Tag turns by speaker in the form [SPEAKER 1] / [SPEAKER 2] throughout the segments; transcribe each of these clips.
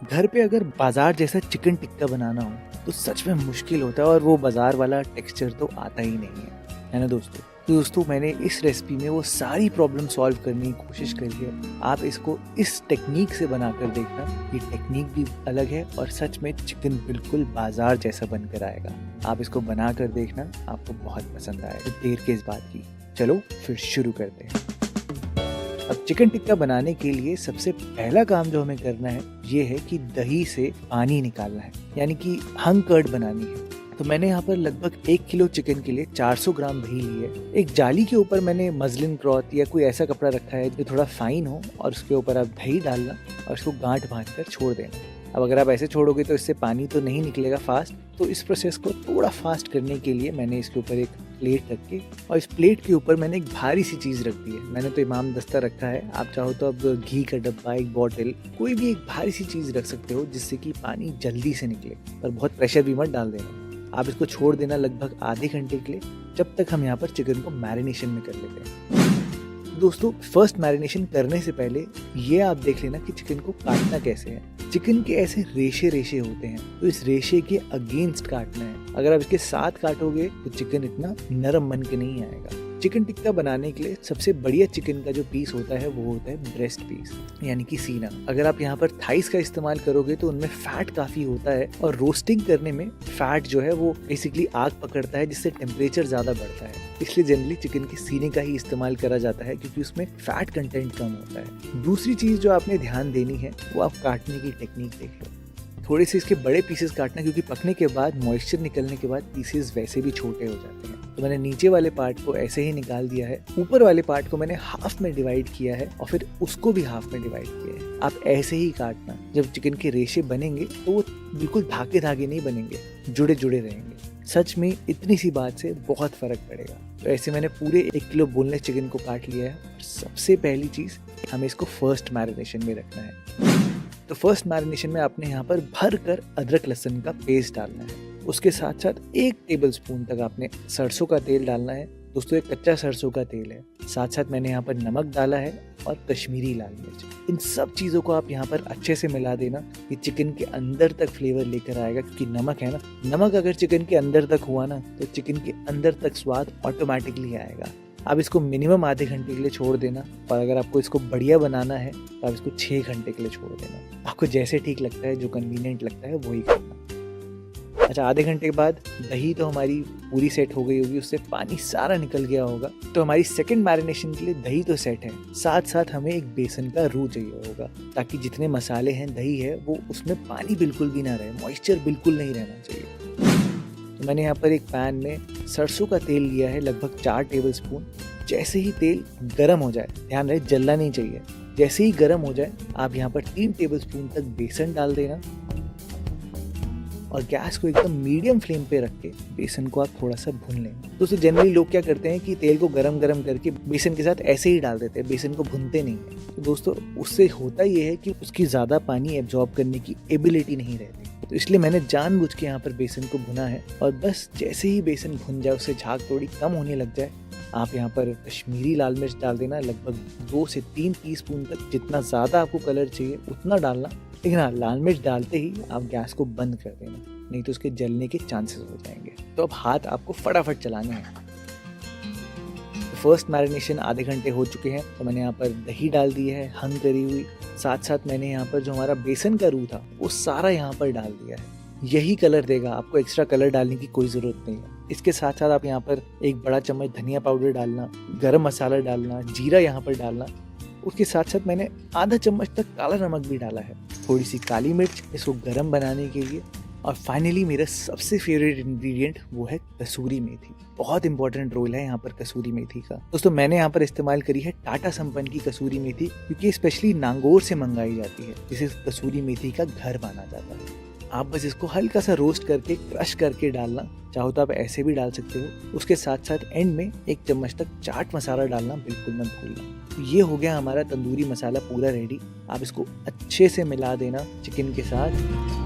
[SPEAKER 1] घर पे अगर बाजार जैसा चिकन टिक्का बनाना हो तो सच में मुश्किल होता है और वो बाजार वाला टेक्सचर तो आता ही नहीं है ना दोस्तों। तो दोस्तों मैंने इस रेसिपी में वो सारी प्रॉब्लम सॉल्व करने की कोशिश करी है। आप इसको इस टेक्निक से बनाकर देखना, ये टेक्निक भी अलग है और सच में चिकन बिल्कुल बाजार जैसा बनकर आएगा। आप इसको बना कर देखना, आपको बहुत पसंद आएगा। देर किस बात की, चलो फिर शुरू करते हैं। अब चिकन टिक्का बनाने के लिए सबसे पहला काम जो हमें करना है ये है कि दही से पानी निकालना है, यानी कि हंग कर्ड बनानी है। तो मैंने यहाँ पर लगभग 1 किलो चिकन के लिए 400 ग्राम दही ली है। एक जाली के ऊपर मैंने मसलिन क्लॉथ या कोई ऐसा कपड़ा रखा है जो थोड़ा फाइन हो और उसके ऊपर आप दही डालना और उसको गांठ बांध कर छोड़ देना। अब अगर आप ऐसे छोड़ोगे तो इससे पानी तो नहीं निकलेगा फास्ट, तो इस प्रोसेस को थोड़ा फास्ट करने के लिए मैंने इसके ऊपर एक प्लेट रख के और इस प्लेट के ऊपर मैंने एक भारी सी चीज़ रख दी है। मैंने तो इमाम दस्ता रखा है, आप चाहो तो अब घी का डब्बा, एक बॉटल, कोई भी एक भारी सी चीज़ रख सकते हो जिससे कि पानी जल्दी से निकले, पर बहुत प्रेशर भी मत डाल देना। आप इसको छोड़ देना लगभग आधे घंटे के लिए, जब तक हम यहाँ पर चिकन को मैरिनेशन में कर लेते हैं। दोस्तों फर्स्ट मैरिनेशन करने से पहले ये आप देख लेना कि चिकन को काटना कैसे है। चिकन के ऐसे रेशे रेशे होते हैं, तो इस रेशे के अगेंस्ट काटना है। अगर आप इसके साथ काटोगे तो चिकन इतना नरम बन के नहीं आएगा। चिकन टिक्का बनाने के लिए सबसे बढ़िया चिकन का जो पीस होता है वो होता है ब्रेस्ट पीस, यानी कि सीना। अगर आप यहाँ पर थाइस का इस्तेमाल करोगे तो उनमें फैट काफी होता है और रोस्टिंग करने में फैट जो है वो बेसिकली आग पकड़ता है, जिससे टेम्परेचर ज्यादा बढ़ता है। इसलिए जनरली चिकन के सीने का ही इस्तेमाल करा जाता है क्योंकि उसमें फैट कंटेंट कम होता है। दूसरी चीज जो आपने ध्यान देनी है वो आप काटने की टेक्निक देख लो। थोड़े से इसके बड़े पीसेस काटना, क्योंकि पकने के बाद मॉइस्चर निकलने के बाद पीसेस वैसे भी छोटे हो जाते हैं। तो मैंने नीचे वाले पार्ट को ऐसे ही निकाल दिया है, ऊपर वाले पार्ट को मैंने हाफ में डिवाइड किया है और फिर उसको भी हाफ में डिवाइड किया है। आप ऐसे ही काटना, जब चिकन के रेशे बनेंगे तो वो बिल्कुल धागे धागे नहीं बनेंगे, जुड़े जुड़े रहेंगे। सच में इतनी सी बात से बहुत फर्क पड़ेगा। तो ऐसे मैंने पूरे 1 किलो बोनलेस चिकन को काट लिया है। और सबसे पहली चीज, हमें इसको फर्स्ट मैरिनेशन में रखना है। तो फर्स्ट मैरिनेशन में आपने यहाँ पर भर कर अदरक लहसुन का पेस्ट डालना है। उसके साथ साथ 1 टेबलस्पून तक आपने सरसों का तेल डालना है। दोस्तों ये कच्चा सरसों का तेल है। साथ साथ मैंने यहाँ पर नमक डाला है और कश्मीरी लाल मिर्च। इन सब चीज़ों को आप यहाँ पर अच्छे से मिला देना कि चिकन के अंदर तक फ्लेवर लेकर आएगा, क्योंकि नमक है ना, नमक अगर चिकन के अंदर तक हुआ ना तो चिकन के अंदर तक स्वाद ऑटोमेटिकली आएगा। आप इसको मिनिमम आधे घंटे के लिए छोड़ देना, और अगर आपको इसको बढ़िया बनाना है तो आप इसको 6 घंटे के लिए छोड़ देना। आपको जैसे ठीक लगता है, जो कन्वीनियंट लगता है वही करना। अच्छा, आधे घंटे के बाद दही तो हमारी पूरी सेट हो गई होगी, उससे पानी सारा निकल गया होगा। तो हमारी सेकंड मैरिनेशन के लिए दही तो सेट है, साथ साथ हमें एक बेसन का रू चाहिए होगा, ताकि जितने मसाले हैं, दही है, वो उसमें पानी बिल्कुल भी ना रहे, मॉइस्चर बिल्कुल नहीं रहना चाहिए। तो मैंने यहाँ पर एक पैन में सरसों का तेल लिया है, लगभग 4 टेबलस्पून। जैसे ही तेल गर्म हो जाए, ध्यान रहे जलना नहीं चाहिए, जैसे ही गर्म हो जाए आप यहाँ पर 3 टेबलस्पून तक बेसन डाल देना और गैस को एकदम मीडियम फ्लेम पे रख के बेसन को आप थोड़ा सा भून लें। दोस्तों जनरली लोग क्या करते हैं कि तेल को गरम गरम करके बेसन के साथ ऐसे ही डाल देते हैं, बेसन को भूनते नहीं है। तो दोस्तों उससे होता ये है कि उसकी ज़्यादा पानी एब्जॉर्ब करने की एबिलिटी नहीं रहती। तो इसलिए मैंने जानबूझ के यहाँ पर बेसन को भुना है, और बस जैसे ही बेसन भुन जाए, उससे झाग थोड़ी कम होने लग जाए, आप यहाँ पर कश्मीरी लाल मिर्च डाल देना, लगभग 2 से 3 टीस्पून तक। जितना ज़्यादा आपको कलर चाहिए उतना डालना, लेकिन हाँ, लाल मिर्च डालते ही आप गैस को बंद कर देना, नहीं तो उसके जलने के चांसेस हो जाएंगे। तो अब हाथ आपको फटाफट चलाने हैं। फर्स्ट मैरिनेशन आधे घंटे हो चुके हैं, तो मैंने यहाँ पर दही डाल दी है हंग करी हुई। साथ साथ मैंने यहाँ पर जो हमारा बेसन का रू था वो सारा यहाँ पर डाल दिया है। यही कलर देगा, आपको एक्स्ट्रा कलर डालने की कोई ज़रूरत नहीं है। इसके साथ साथ आप यहाँ पर 1 बड़ा चम्मच धनिया पाउडर डालना, गरम मसाला डालना, जीरा यहाँ पर डालना। उसके साथ साथ मैंने आधा चम्मच तक काला नमक भी डाला है, थोड़ी सी काली मिर्च इसको गरम बनाने के लिए। और फाइनली मेरा सबसे फेवरेट इंग्रेडिएंट वो है कसूरी मेथी। बहुत इंपॉर्टेंट रोल है यहाँ पर कसूरी मेथी का। दोस्तों मैंने यहाँ पर इस्तेमाल करी है टाटा संपन्न की कसूरी मेथी, क्योंकि स्पेशली नागौर से मंगाई जाती है, जिसे कसूरी मेथी का घर माना जाता है। आप बस इसको हल्का सा रोस्ट करके क्रश करके डालना, चाहो तो आप ऐसे भी डाल सकते हो। उसके साथ साथ एंड में 1 चम्मच तक चाट मसाला डालना बिल्कुल मत भूलना। तो ये हो गया हमारा तंदूरी मसाला पूरा रेडी। आप इसको अच्छे से मिला देना चिकन के साथ।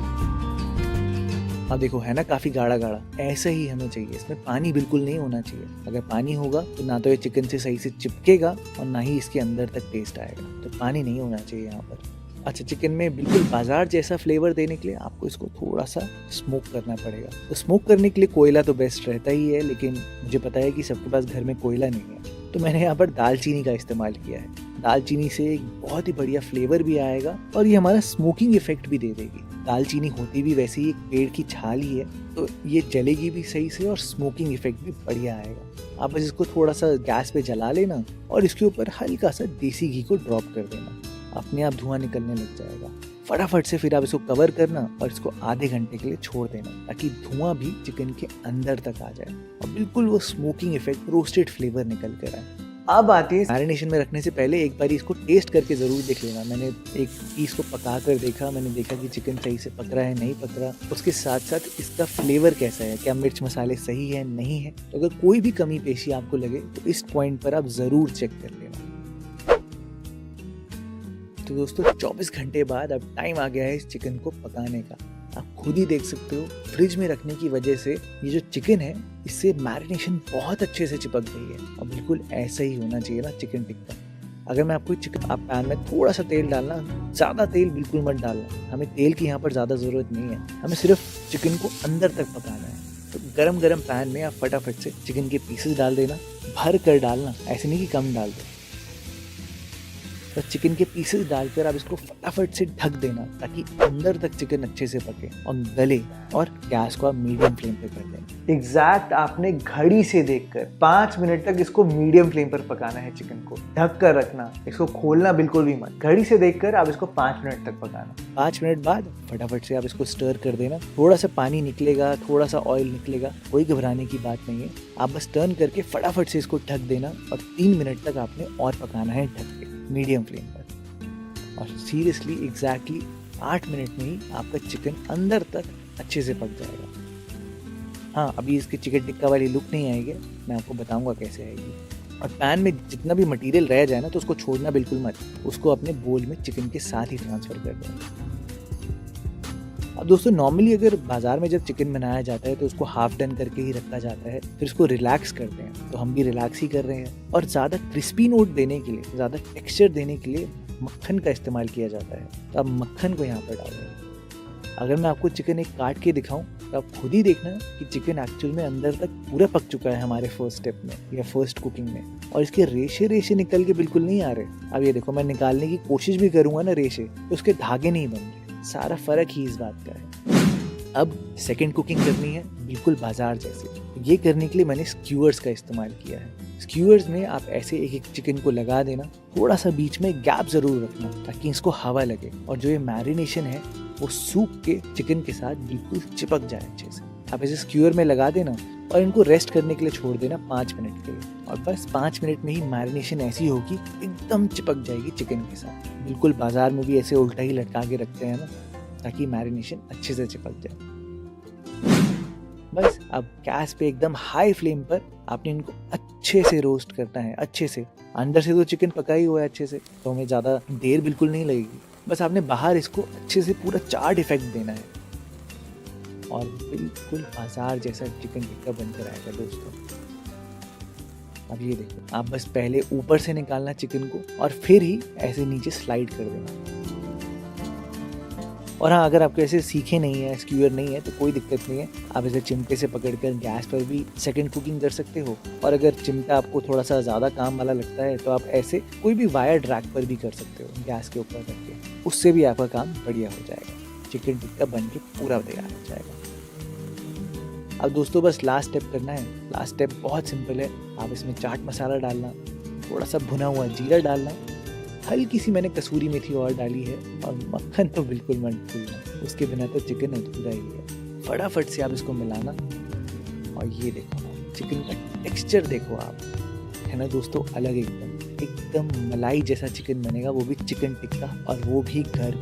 [SPEAKER 1] अब देखो है ना, काफी गाढ़ा गाढ़ा, ऐसा ही हमें चाहिए। इसमें पानी बिल्कुल नहीं होना चाहिए। अगर पानी होगा तो ना तो ये चिकन से सही से चिपकेगा और ना ही इसके अंदर तक टेस्ट आएगा। तो पानी नहीं होना चाहिए यहाँ पर। अच्छा, चिकन में बिल्कुल बाजार जैसा फ्लेवर देने के लिए आपको इसको थोड़ा सा स्मोक करना पड़ेगा। तो स्मोक करने के लिए कोयला तो बेस्ट रहता ही है, लेकिन मुझे पता है कि सबके पास घर में कोयला नहीं है, तो मैंने यहाँ पर दालचीनी का इस्तेमाल किया है। दालचीनी से एक बहुत ही बढ़िया फ्लेवर भी आएगा और ये हमारा स्मोकिंग इफेक्ट भी दे देगी। दालचीनी होती भी वैसे ही एक पेड़ की छाल ही है, तो ये जलेगी भी सही से और स्मोकिंग इफेक्ट भी बढ़िया आएगा। आप बस इसको थोड़ा सा गैस पे जला लेना और इसके ऊपर हल्का सा देसी घी को ड्रॉप कर देना, अपने आप धुआं निकलने लग जाएगा। फटाफट से फिर आप इसको कवर करना और इसको आधे घंटे के लिए छोड़ देना, ताकि धुआं भी चिकन के अंदर तक आ जाए और बिल्कुल वो स्मोकिंग इफेक्ट, रोस्टेड फ्लेवर निकल कर आए। अब आती है मैरिनेशन में रखने से पहले एक बार इसको टेस्ट करके ज़रूर देख लेना। मैंने एक पीस को पका कर देखा, मैंने देखा कि चिकन सही से पक रहा है नहीं पक रहा, उसके साथ साथ इसका फ्लेवर कैसा है, क्या मिर्च मसाले सही है नहीं है। तो अगर कोई भी कमी पेशी आपको लगे तो इस पॉइंट पर आप ज़रूर चेक कर लेना। तो दोस्तों 24 घंटे बाद अब टाइम आ गया है इस चिकन को पकाने का। आप खुद ही देख सकते हो, फ्रिज में रखने की वजह से ये जो चिकन है इससे मैरिनेशन बहुत अच्छे से चिपक गई है और बिल्कुल ऐसा ही होना चाहिए ना चिकन टिक्का। अगर मैं आपको चिकन, आप पैन में थोड़ा सा तेल डालना, ज़्यादा तेल बिल्कुल मत डालना, हमें तेल की यहाँ पर ज़्यादा ज़रूरत नहीं है, हमें सिर्फ चिकन को अंदर तक पकाना है। तो गरम गरम पैन में आप फटाफट से चिकन के पीसेस डाल देना, भर कर डालना, ऐसे नहीं कि कम डाल दो। तो चिकन के पीसेस डालकर आप इसको फटाफट से ढक देना, ताकि अंदर तक चिकन अच्छे से पके और गले, और गैस को आप मीडियम फ्लेम पे कर दें। एग्जैक्ट आपने घड़ी से देखकर 5 मिनट तक इसको मीडियम फ्लेम पर पकाना है। चिकन को ढक कर रखना, इसको खोलना बिल्कुल भी मत। घड़ी से देखकर आप इसको 5 मिनट तक पकाना। 5 मिनट बाद फटाफट से आप इसको स्टर कर देना। थोड़ा सा पानी निकलेगा, थोड़ा सा ऑयल निकलेगा, कोई घबराने की बात नहीं है। आप बस टर्न करके फटाफट से इसको ढक देना और 3 मिनट तक आपने और पकाना है ढक के मीडियम फ्लेम पर। और सीरियसली एग्जैक्टली 8 मिनट में ही आपका चिकन अंदर तक अच्छे से पक जाएगा। हाँ, अभी इसकी चिकन टिक्का वाली लुक नहीं आएगी, मैं आपको बताऊंगा कैसे आएगी। और पैन में जितना भी मटेरियल रह जाए ना, तो उसको छोड़ना बिल्कुल मत, उसको अपने बोल में चिकन के साथ ही ट्रांसफर कर देना। अब दोस्तों नॉर्मली अगर बाजार में जब चिकन बनाया जाता है तो उसको हाफ डन करके ही रखा जाता है, फिर उसको रिलैक्स करते हैं। तो हम भी रिलैक्स ही कर रहे हैं और ज़्यादा क्रिस्पी नोट देने के लिए, ज़्यादा टेक्सचर देने के लिए मक्खन का इस्तेमाल किया जाता है। तो अब मक्खन को यहाँ पर डाल रहे हैं। अगर मैं आपको चिकन एक काट के दिखाऊं तो आप खुद ही देखना कि चिकन एक्चुअल में अंदर तक पूरा पक चुका है हमारे फर्स्ट स्टेप में या फर्स्ट कुकिंग में, और इसके रेशे रेशे निकल के बिल्कुल नहीं आ रहे। अब ये देखो, मैं निकालने की कोशिश भी करूंगा ना रेशे, तो उसके धागे नहीं बन रहे। सारा फर्क ही इस बात का है। अब सेकंड कुकिंग करनी है बिल्कुल बाजार जैसे। ये करने के लिए मैंने स्क्यूअर्स का इस्तेमाल किया है। स्क्यूअर्स में आप ऐसे एक एक चिकन को लगा देना, थोड़ा सा बीच में गैप जरूर रखना ताकि इसको हवा लगे और जो ये मैरिनेशन है वो सूख के चिकन के साथ बिल्कुल चिपक जाए अच्छे से। आप ऐसे स्क्यूअर में लगा देना और इनको रेस्ट करने के लिए छोड़ देना 5 मिनट के लिए, और बस 5 मिनट में ही मैरिनेशन ऐसी होगी एकदम चिपक जाएगी चिकन के साथ। बिल्कुल बाजार में भी ऐसे उल्टा ही लटका के रखते हैं ना, ताकि मैरिनेशन अच्छे से चिपक जाए। बस अब गैस पे एकदम हाई फ्लेम पर आपने इनको अच्छे से रोस्ट करना है, अच्छे से। अंदर से तो चिकन पका ही हुआ है अच्छे से, तो हमें ज़्यादा देर बिल्कुल नहीं लगेगी। बस आपने बाहर इसको अच्छे से पूरा चाट इफेक्ट देना है और बिल्कुल बाजार जैसा चिकन टिक्का बनकर आएगा दोस्तों। अब ये देखो, आप बस पहले ऊपर से निकालना चिकन को और फिर ही ऐसे नीचे स्लाइड कर देना। और हाँ, अगर आपको ऐसे सीखे नहीं है, स्क्यूअर नहीं है, तो कोई दिक्कत नहीं है, आप इसे चिमटे से पकड़कर गैस पर भी सेकंड कुकिंग कर सकते हो। और अगर चिमटा आपको थोड़ा सा ज़्यादा काम वाला लगता है तो आप ऐसे कोई भी वायर ड्रैग पर भी कर सकते हो गैस के ऊपर रख के, उससे भी आपका काम बढ़िया हो जाएगा। चिकन टिक्का बन के पूरा तैयार हो जाएगा। अब दोस्तों बस लास्ट स्टेप करना है। लास्ट स्टेप बहुत सिंपल है। आप इसमें चाट मसाला डालना, थोड़ा सा भुना हुआ जीरा डालना, हल्की सी मैंने कसूरी मेथी और डाली है, और मक्खन तो बिल्कुल मत भूलना, उसके बिना तो चिकन अधूरा ही है। फटाफट से आप इसको मिलाना और ये देखो चिकन का टेक्सचर देखो आप, है ना दोस्तों, अलग एकदम एकदम मलाई जैसा चिकन बनेगा, वो भी चिकन टिक्का, और वो भी घर।